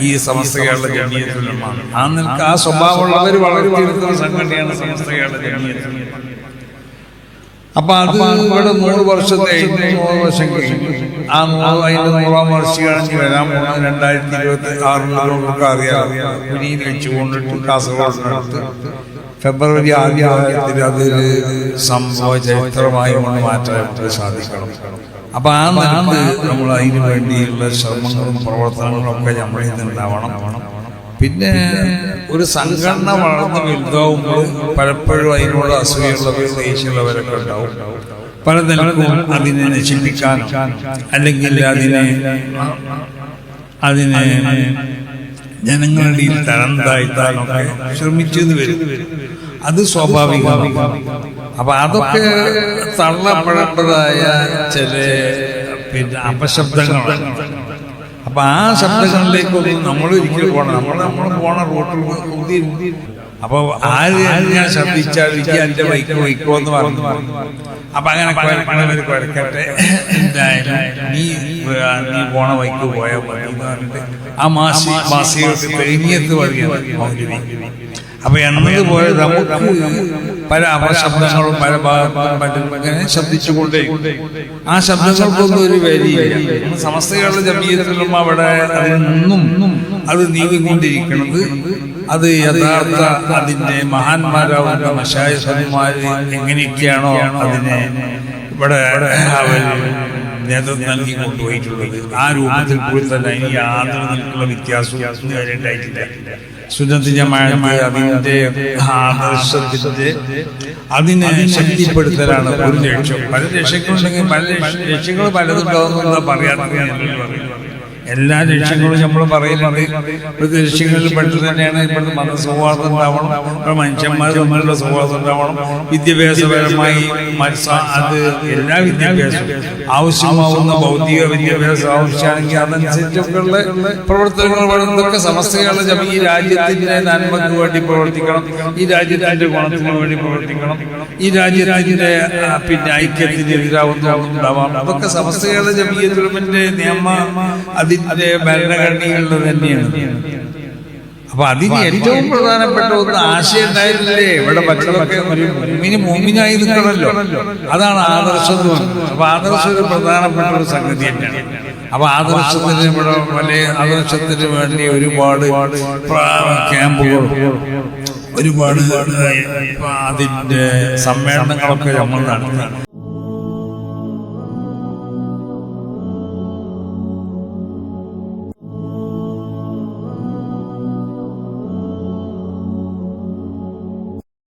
ഈ സമസ്ത കേരള ജമിയത്തുൽ ഉലമ. ആ നിൽക്ക് ആ സ്വഭാവമുള്ളവർ വളർത്തിയെടുക്കുന്ന സംഘടനയാണ് സമസ്ത കേരള ജമിയത്തുൽ ഉലമ. അപ്പൊ അത് ഇവിടെ 100 വർഷത്തെ 100 വർഷം കഴിഞ്ഞു. ആ 100-ാം വർഷം കഴിഞ്ഞ് വരാൻ പോകുന്നത് 2026 നമുക്ക് അറിയാം. കുനിയിൽ വെച്ചുകൊണ്ടിട്ട് കാസർഗോഡിനടുത്ത് ഫെബ്രുവരി ആദ്യത്തിൽ അതൊരു സംഭവ ചരിത്രമായി കൊണ്ട് മാറ്റാൻ സാധിക്കണം. അപ്പൊ ആ നാട് നമ്മൾ അതിനു വേണ്ടിയുള്ള ശ്രമങ്ങളും പ്രവർത്തനങ്ങളും ഒക്കെ നമ്മളിൽ നിന്നുണ്ടാവണം. പിന്നെ ഒരു സംഘടന വളർന്ന് വലുതാവുമ്പോൾ പലപ്പോഴും അതിനോട് അസൂയുള്ളവരും ദേഷ്യമുള്ളവരൊക്കെ ഉണ്ടാവും. പല നിലക്കും അതിനെ നശിപ്പിക്കാനും അല്ലെങ്കിൽ അതിനെ ജനങ്ങളുടെ തരം താഴ്ത്താനൊക്കെ ശ്രമിച്ചെന്ന് വരും. അത് സ്വാഭാവികമാണ്. അപ്പൊ അതൊക്കെ തള്ളപ്പെടേണ്ടതായ ചില അപശബ്ദങ്ങളാണ്. അപ്പൊ ആ ശബ്ദങ്ങളിലേക്കൊന്നും നമ്മൾ ഒരിക്കലും പോകണം. നമ്മൾ പോണ റൂട്ടിൽ അപ്പൊ ആര് ഞാൻ ശബ്ദിച്ചാൽ എന്റെ വൈക്കോ എന്ന് പറഞ്ഞു. അപ്പൊ അങ്ങനെ കുരക്കണവർ കുരക്കട്ടെ, എന്തായാലും നീ പോണ വൈക്ക് പോയാൽ മതി എന്ന് പറഞ്ഞിട്ട് ആ മാസികൾക്ക് തെളിഞ്ഞത്ത് പറയുക. അപ്പൊ എന്നതുപോലെ നമുക്ക് പല അപശബ്ദങ്ങളും പല ഭാഗത്തും ഇങ്ങനെ ശബ്ദിച്ചുകൊണ്ടേ ആ ശബ്ദങ്ങൾക്കൊന്നും ഒരു വിലയില്ല. സമസ്ത കേരള ജമിയത്തുൽ ഉലമ അവിടെ അതിൽ നിന്നും അത് നീങ്ങിക്കൊണ്ടിരിക്കുന്നത് അത് യഥാർത്ഥ അതിന്റെ മഹാന്മാരാവുന്ന മശായിഖന്മാര് എങ്ങനെയൊക്കെയാണോ അതിനെ ഇവിടെ അവർ നേതൃത്വം നൽകി കൊണ്ടുപോയിട്ടുള്ളത് ആ രൂപത്തിൽ കൂടി തന്നെ ഇനി യാതൊരു നിൽക്കുള്ള വ്യത്യാസവും ഉണ്ടായിട്ടില്ല. സുന്നത്ത് ജമാഅത്ത് അതിന്റെ ആദർശത്തിന്റെ അതിനെ ശക്തിപ്പെടുത്തലാണ് ഒരു ലക്ഷ്യം. പല ലക്ഷ്യങ്ങളുണ്ടെങ്കിൽ പല ലക്ഷ്യങ്ങൾ പലതുണ്ടാവുന്ന പറയാത്ത എല്ലാ ലക്ഷ്യങ്ങളും നമ്മൾ പറയുന്നുണ്ട്. ഇപ്പോഴത്തെ ലക്ഷ്യങ്ങളിൽ പെട്ടത് തന്നെയാണ് ഇപ്പോഴത്തെ മതസൗഹാർദ്ദം ഉണ്ടാവണം, മനുഷ്യന്മാർ തമ്മിലുള്ള സൗഹാർദ്ദം ഉണ്ടാവണം, വിദ്യാഭ്യാസപരമായി അത് എല്ലാ വിദ്യാഭ്യാസവും ആവശ്യമാവുന്ന ഭൗതിക വിദ്യാഭ്യാസം ആവശ്യമാണെങ്കിൽ അതനുസരിച്ചൊക്കെയുള്ള പ്രവർത്തനങ്ങൾ വളർന്നതൊക്കെ സമസ്ത കേരള ജമിയ ഈ രാജ്യത്തിന്റെ നന്മക്ക് വേണ്ടി പ്രവർത്തിക്കണം, ഈ രാജ്യത്തിന്റെ ഗുണത്തിന് വേണ്ടി പ്രവർത്തിക്കണം, ഈ രാജ്യത്തിന്റെ പിന്നെ ഐക്യത്തിനെതിരാവുന്ന ഉണ്ടാവാം. അതൊക്കെ സമസ്ത കേരള ജമിയത്തുൽ ഉലമയുടെ നിയമ അതിന്റെ ഭരണഘടനകളിൽ തന്നെയാണ്. അപ്പൊ അതിന് ഏറ്റവും പ്രധാനപ്പെട്ട ഒന്ന് ആശയം ഉണ്ടായിരുന്നില്ലേ, ഇവിടെ മക്കളൊക്കെ ഒരു മോമിനായി നിൽക്കണമല്ലോ, അതാണ് ആദർശം. അപ്പൊ ആദർശം ഒരു പ്രധാനപ്പെട്ട ഒരു സംഗതി തന്നെയാണ്. അപ്പൊ ആദർശത്തിന് ഇവിടെ വലിയ ആദർശത്തിന് വേണ്ടി ഒരുപാട് ക്യാമ്പുകൾ, ഒരുപാട് അതിന്റെ സമ്മേളനങ്ങളൊക്കെ നമ്മൾ നടത്തി.